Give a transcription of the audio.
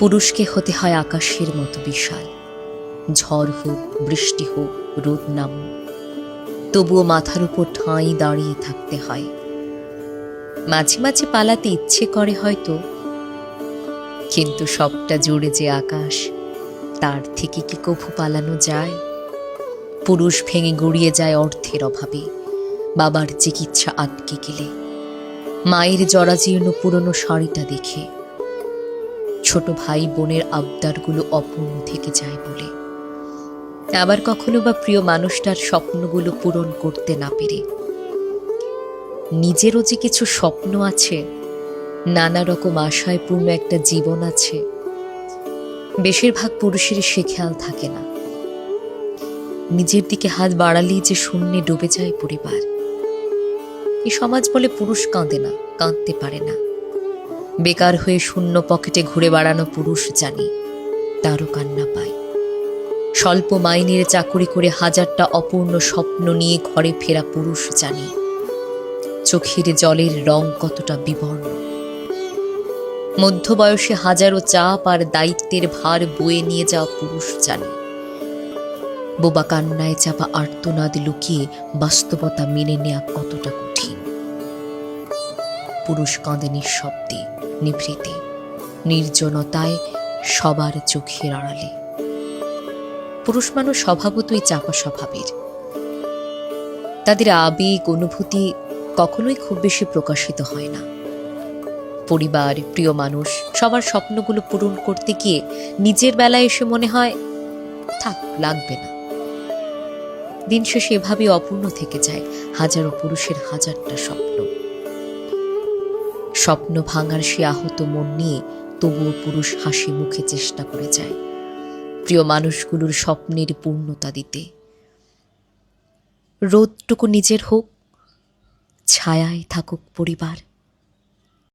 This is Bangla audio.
পুরুষকে হতে হয় আকাশের মতো বিশাল। ঝড় হোক, বৃষ্টি হোক, রোদ নামুক, তবুও মাথার উপর ঠাঁই দাঁড়িয়ে থাকতে হয়। মাঝে মাঝে পালাতে ইচ্ছে করে হয়তো, কিন্তু সবটা জুড়ে যে আকাশ, তার থেকে কি কভু পালানো যায়? পুরুষ ভেঙে গড়িয়ে যায় অর্থের অভাবে, বাবার চিকিৎসা আটকে গেলে, মায়ের জরাজীর্ণ পুরনো শাড়িটা দেখে, ছোট ভাই বোনের আবদারগুলো অপূর্ণ থেকে যায় বলে, আবার কখনো বা প্রিয় মানুষটার স্বপ্নগুলো পূরণ করতে না পেরে। নিজেরও যে কিছু স্বপ্ন আছে, নানা রকম আশায় পূর্ণ একটা জীবন আছে, বেশিরভাগ পুরুষের সে খেয়াল থাকে না। নিজের দিকে হাত বাড়ালেই যে শূন্যে ডুবে যায় পরিবার। এই সমাজ বলে পুরুষ কাঁদে না, কাঁদতে পারে না। বেকার হয়ে শূন্য পকেটে ঘুরে বেড়ানো পুরুষ জানি, তারও কান্না পায়। স্বল্প মাইনের চাকুরি করে হাজারটা অপূর্ণ স্বপ্ন নিয়ে ঘরে ফেরা পুরুষ জানি, চোখের জলের রং কতটা বিবর্ণ। মধ্যবয়সে হাজারো চাপ আর দায়িত্বের ভার বয়ে নিয়ে যাওয়া পুরুষ জানি, বোবা কান্নায় চাপা আর্তনাদ লুকিয়ে বাস্তবতা মেনে নেওয়া কতটা কঠিন। পুরুষ কাঁদে নিঃশব্দে, নিভৃতে, নির্জনতায়, সবার চোখের আড়ালে। পুরুষ মানুষ স্বভাবতই চাপা স্বভাবের। তাদের আবেগ অনুভূতি কখনোই খুব বেশি প্রকাশিত হয় না। পরিবার, প্রিয় মানুষ, সবার স্বপ্নগুলো পূরণ করতে গিয়ে নিজের বেলায় এসে মনে হয় থাক, লাগবে না। দিন শেষে এভাবে অপূর্ণ থেকে যায় হাজারো পুরুষের হাজারটা স্বপ্ন। স্বপ্ন ভাঙার সে আহত মন নিয়ে তবুও পুরুষ হাসি মুখে চেষ্টা করে যায় প্রিয় মানুষগুলোর স্বপ্নের পূর্ণতা দিতে। রোদটুকু নিজের হোক, ছায়ায় থাকুক পরিবার।